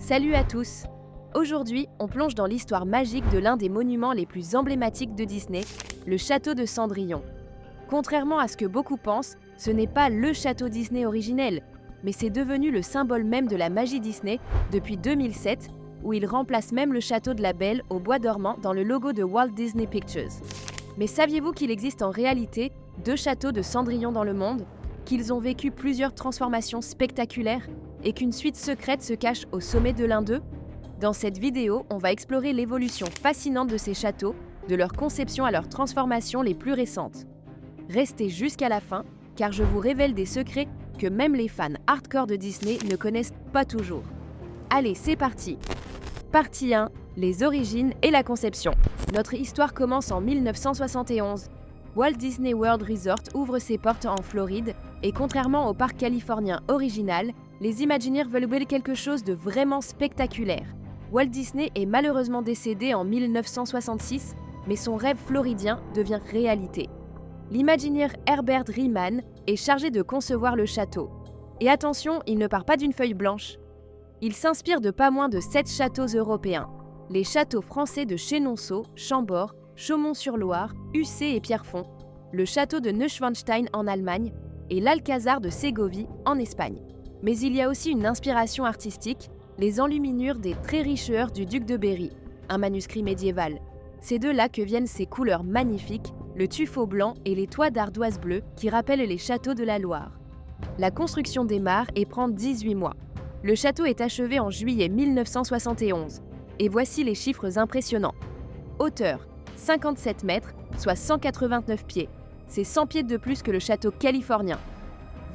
Salut à tous! Aujourd'hui, on plonge dans l'histoire magique de l'un des monuments les plus emblématiques de Disney, le château de Cendrillon. Contrairement à ce que beaucoup pensent, ce n'est pas le château Disney originel, mais c'est devenu le symbole même de la magie Disney depuis 2007, où il remplace même le château de la Belle au bois dormant dans le logo de Walt Disney Pictures. Mais saviez-vous qu'il existe en réalité 2 châteaux de Cendrillon dans le monde, qu'ils ont vécu plusieurs transformations spectaculaires et qu'une suite secrète se cache au sommet de l'un d'eux? Dans cette vidéo, on va explorer l'évolution fascinante de ces châteaux, de leur conception à leurs transformations les plus récentes. Restez jusqu'à la fin, car je vous révèle des secrets que même les fans hardcore de Disney ne connaissent pas toujours. Allez, c'est parti! Partie 1, les origines et la conception. Notre histoire commence en 1971. Walt Disney World Resort ouvre ses portes en Floride et contrairement au parc californien original, les Imagineers veulent quelque chose de vraiment spectaculaire. Walt Disney est malheureusement décédé en 1966, mais son rêve floridien devient réalité. L'Imagineer Herbert Riemann est chargé de concevoir le château. Et attention, il ne part pas d'une feuille blanche. Il s'inspire de pas moins de 7 châteaux européens. Les châteaux français de Chenonceau, Chambord, Chaumont-sur-Loire, Ussé et Pierrefonds, le château de Neuschwanstein en Allemagne et l'Alcazar de Ségovie en Espagne. Mais il y a aussi une inspiration artistique, les enluminures des Tréricheurs du duc de Berry, un manuscrit médiéval. C'est de là que viennent ces couleurs magnifiques, le tuffeau blanc et les toits d'ardoise bleue qui rappellent les châteaux de la Loire. La construction démarre et prend 18 mois. Le château est achevé en juillet 1971. Et voici les chiffres impressionnants. Hauteur, 57 mètres, soit 189 pieds. C'est 100 pieds de plus que le château californien.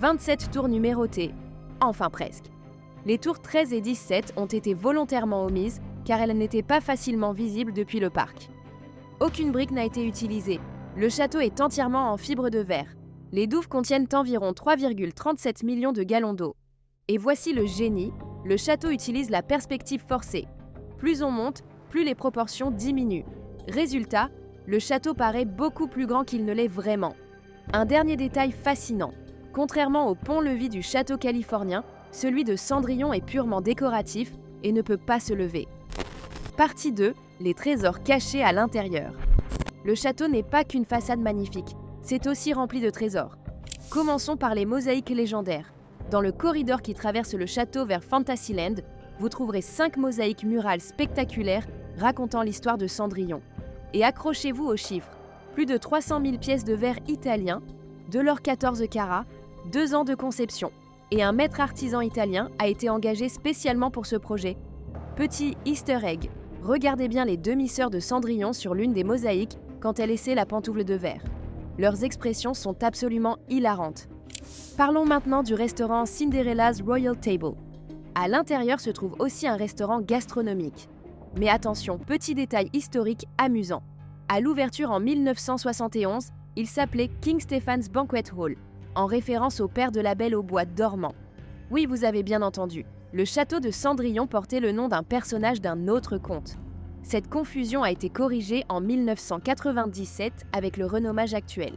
27 tours numérotées. Enfin presque. Les tours 13 et 17 ont été volontairement omises car elles n'étaient pas facilement visibles depuis le parc. Aucune brique n'a été utilisée. Le château est entièrement en fibre de verre. Les douves contiennent environ 3,37 millions de gallons d'eau. Et voici le génie, le château utilise la perspective forcée. Plus on monte, plus les proportions diminuent. Résultat, le château paraît beaucoup plus grand qu'il ne l'est vraiment. Un dernier détail fascinant. Contrairement au pont-levis du château californien, celui de Cendrillon est purement décoratif et ne peut pas se lever. Partie 2, les trésors cachés à l'intérieur. Le château n'est pas qu'une façade magnifique, c'est aussi rempli de trésors. Commençons par les mosaïques légendaires. Dans le corridor qui traverse le château vers Fantasyland, vous trouverez 5 mosaïques murales spectaculaires racontant l'histoire de Cendrillon. Et accrochez-vous aux chiffres. Plus de 300 000 pièces de verre italien, de l'or 14 carats, 2 ans de conception. Et un maître artisan italien a été engagé spécialement pour ce projet. Petit easter egg, regardez bien les demi-sœurs de Cendrillon sur l'une des mosaïques quand elle essaie la pantoufle de verre. Leurs expressions sont absolument hilarantes. Parlons maintenant du restaurant Cinderella's Royal Table. À l'intérieur se trouve aussi un restaurant gastronomique. Mais attention, petit détail historique amusant. À l'ouverture en 1971, il s'appelait King Stephen's Banquet Hall, en référence au père de la Belle au bois dormant. Oui, vous avez bien entendu, le château de Cendrillon portait le nom d'un personnage d'un autre conte. Cette confusion a été corrigée en 1997 avec le renommage actuel.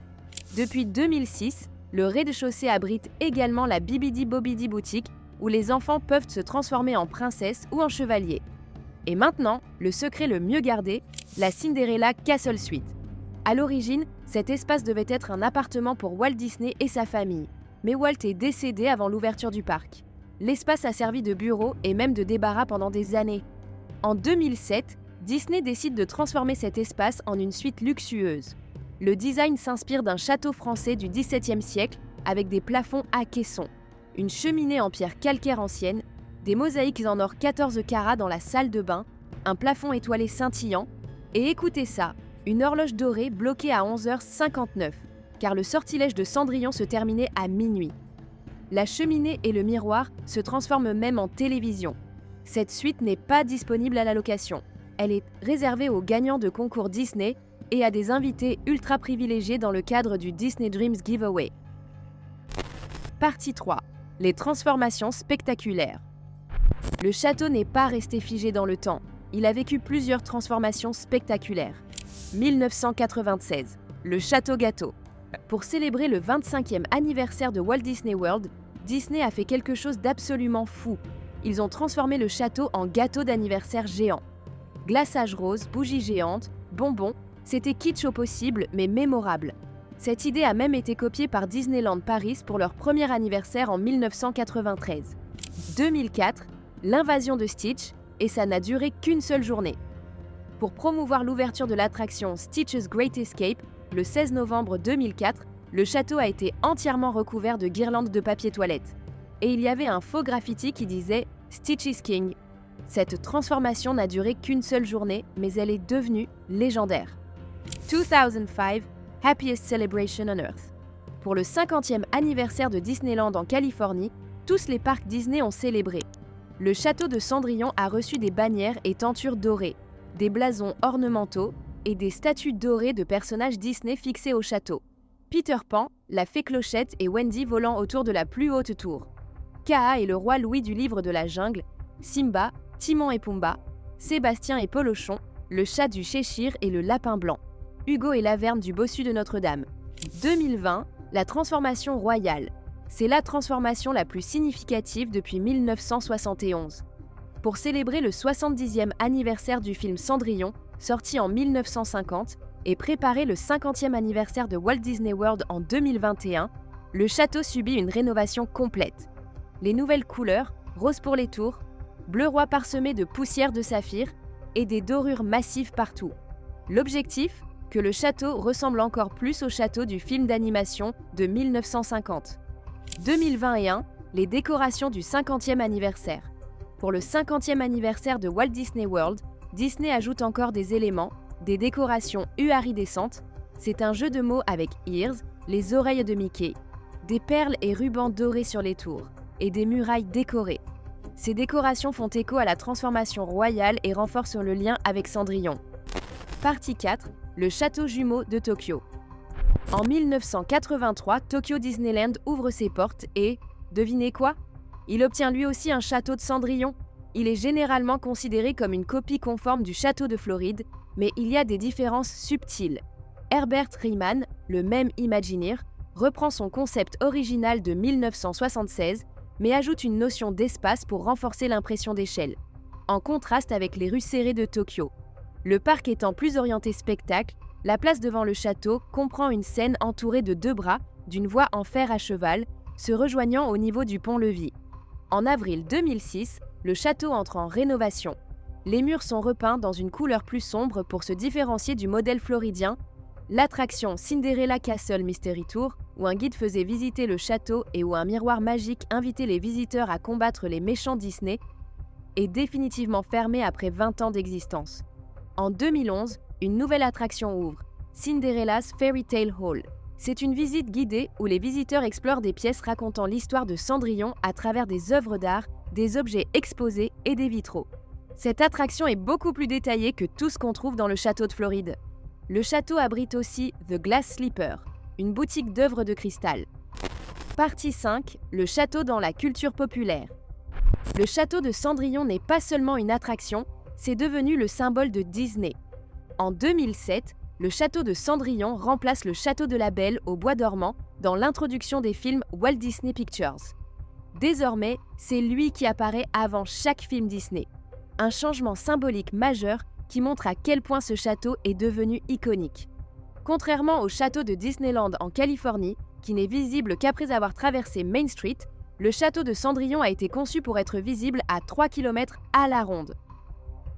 Depuis 2006, le rez-de-chaussée abrite également la Bibidi Bobidi Boutique, où les enfants peuvent se transformer en princesse ou en chevalier. Et maintenant, le secret le mieux gardé, la Cinderella Castle Suite. À l'origine, cet espace devait être un appartement pour Walt Disney et sa famille. Mais Walt est décédé avant l'ouverture du parc. L'espace a servi de bureau et même de débarras pendant des années. En 2007, Disney décide de transformer cet espace en une suite luxueuse. Le design s'inspire d'un château français du XVIIe siècle avec des plafonds à caissons, une cheminée en pierre calcaire ancienne, des mosaïques en or 14 carats dans la salle de bain, un plafond étoilé scintillant, et écoutez ça, une horloge dorée bloquée à 11h59, car le sortilège de Cendrillon se terminait à minuit. La cheminée et le miroir se transforment même en télévision. Cette suite n'est pas disponible à la location. Elle est réservée aux gagnants de concours Disney et à des invités ultra privilégiés dans le cadre du Disney Dreams Giveaway. Partie 3. Les transformations spectaculaires. Le château n'est pas resté figé dans le temps. Il a vécu plusieurs transformations spectaculaires. 1996, le Château Gâteau. Pour célébrer le 25e anniversaire de Walt Disney World, Disney a fait quelque chose d'absolument fou. ils ont transformé le château en gâteau d'anniversaire géant. Glaçage rose, bougies géantes, bonbons, c'était kitsch au possible mais mémorable. Cette idée a même été copiée par Disneyland Paris pour leur premier anniversaire en 1993. 2004, l'invasion de Stitch, et ça n'a duré qu'une seule journée. Pour promouvoir l'ouverture de l'attraction Stitch's Great Escape, le 16 novembre 2004, le château a été entièrement recouvert de guirlandes de papier toilette. Et il y avait un faux graffiti qui disait « Stitch is King ». Cette transformation n'a duré qu'une seule journée, mais elle est devenue légendaire. 2005, Happiest Celebration on Earth. Pour le 50e anniversaire de Disneyland en Californie, tous les parcs Disney ont célébré. Le château de Cendrillon a reçu des bannières et tentures dorées, des blasons ornementaux et des statues dorées de personnages Disney fixées au château. Peter Pan, la fée Clochette et Wendy volant autour de la plus haute tour. Kaa et le roi Louis du livre de la jungle, Simba, Timon et Pumba, Sébastien et Polochon, le chat du Cheshire et le lapin blanc, Hugo et Laverne du bossu de Notre-Dame. 2020, la transformation royale. C'est la transformation la plus significative depuis 1971. Pour célébrer le 70e anniversaire du film Cendrillon, sorti en 1950, et préparer le 50e anniversaire de Walt Disney World en 2021, le château subit une rénovation complète. Les nouvelles couleurs, rose pour les tours, bleu roi parsemé de poussière de saphir et des dorures massives partout. L'objectif ? Que le château ressemble encore plus au château du film d'animation de 1950. 2021, les décorations du 50e anniversaire. Pour le 50e anniversaire de Walt Disney World, Disney ajoute encore des éléments, des décorations iridescentes. C'est un jeu de mots avec ears, les oreilles de Mickey, des perles et rubans dorés sur les tours, et des murailles décorées. Ces décorations font écho à la transformation royale et renforcent le lien avec Cendrillon. Partie 4, le château jumeau de Tokyo. En 1983, Tokyo Disneyland ouvre ses portes et, devinez quoi ? Il obtient lui aussi un château de Cendrillon. Il est généralement considéré comme une copie conforme du château de Floride, mais il y a des différences subtiles. Herbert Riemann, le même Imagineer, reprend son concept original de 1976, mais ajoute une notion d'espace pour renforcer l'impression d'échelle, en contraste avec les rues serrées de Tokyo. Le parc étant plus orienté spectacle, la place devant le château comprend une scène entourée de deux bras, d'une voie en fer à cheval, se rejoignant au niveau du pont-levis. En avril 2006, le château entre en rénovation. Les murs sont repeints dans une couleur plus sombre pour se différencier du modèle floridien. L'attraction Cinderella Castle Mystery Tour, où un guide faisait visiter le château et où un miroir magique invitait les visiteurs à combattre les méchants Disney, est définitivement fermée après 20 ans d'existence. En 2011, une nouvelle attraction ouvre, Cinderella's Fairy Tale Hall. C'est une visite guidée où les visiteurs explorent des pièces racontant l'histoire de Cendrillon à travers des œuvres d'art, des objets exposés et des vitraux. Cette attraction est beaucoup plus détaillée que tout ce qu'on trouve dans le château de Floride. Le château abrite aussi The Glass Slipper, une boutique d'œuvres de cristal. Partie 5, le château dans la culture populaire. Le château de Cendrillon n'est pas seulement une attraction, c'est devenu le symbole de Disney. En 2007, le château de Cendrillon remplace le château de la Belle au Bois dormant dans l'introduction des films Walt Disney Pictures. Désormais, c'est lui qui apparaît avant chaque film Disney. Un changement symbolique majeur qui montre à quel point ce château est devenu iconique. Contrairement au château de Disneyland en Californie, qui n'est visible qu'après avoir traversé Main Street, le château de Cendrillon a été conçu pour être visible à 3 km à la ronde.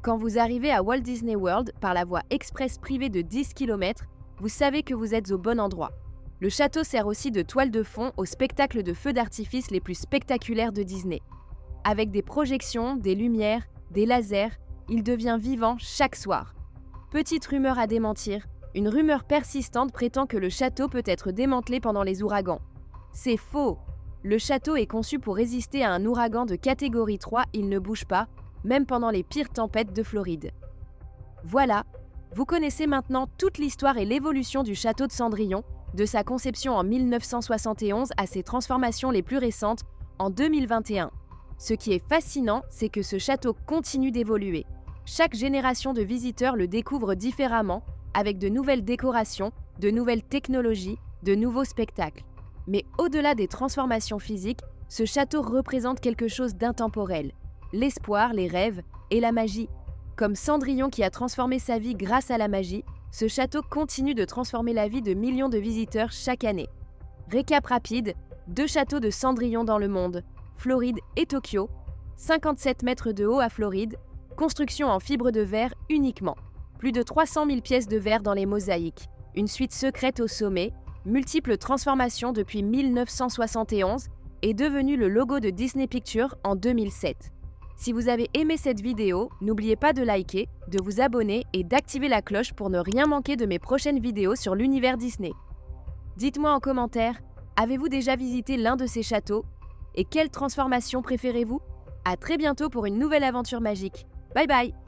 Quand vous arrivez à Walt Disney World par la voie express privée de 10 km, vous savez que vous êtes au bon endroit. Le château sert aussi de toile de fond aux spectacles de feux d'artifice les plus spectaculaires de Disney. Avec des projections, des lumières, des lasers, il devient vivant chaque soir. Petite rumeur à démentir, une rumeur persistante prétend que le château peut être démantelé pendant les ouragans. C'est faux! Le château est conçu pour résister à un ouragan de catégorie 3, il ne bouge pas, même pendant les pires tempêtes de Floride. Voilà, vous connaissez maintenant toute l'histoire et l'évolution du château de Cendrillon, de sa conception en 1971 à ses transformations les plus récentes en 2021. Ce qui est fascinant, c'est que ce château continue d'évoluer. Chaque génération de visiteurs le découvre différemment, avec de nouvelles décorations, de nouvelles technologies, de nouveaux spectacles. Mais au-delà des transformations physiques, ce château représente quelque chose d'intemporel. l'espoir, les rêves et la magie. Comme Cendrillon qui a transformé sa vie grâce à la magie, ce château continue de transformer la vie de millions de visiteurs chaque année. Récap rapide, 2 châteaux de Cendrillon dans le monde, Floride et Tokyo, 57 mètres de haut à Floride, construction en fibre de verre uniquement, plus de 300 000 pièces de verre dans les mosaïques, une suite secrète au sommet, multiples transformations depuis 1971 et devenu le logo de Disney Pictures en 2007. Si vous avez aimé cette vidéo, n'oubliez pas de liker, de vous abonner et d'activer la cloche pour ne rien manquer de mes prochaines vidéos sur l'univers Disney. Dites-moi en commentaire, avez-vous déjà visité l'un de ces châteaux? Et quelle transformation préférez-vous? À très bientôt pour une nouvelle aventure magique. Bye bye!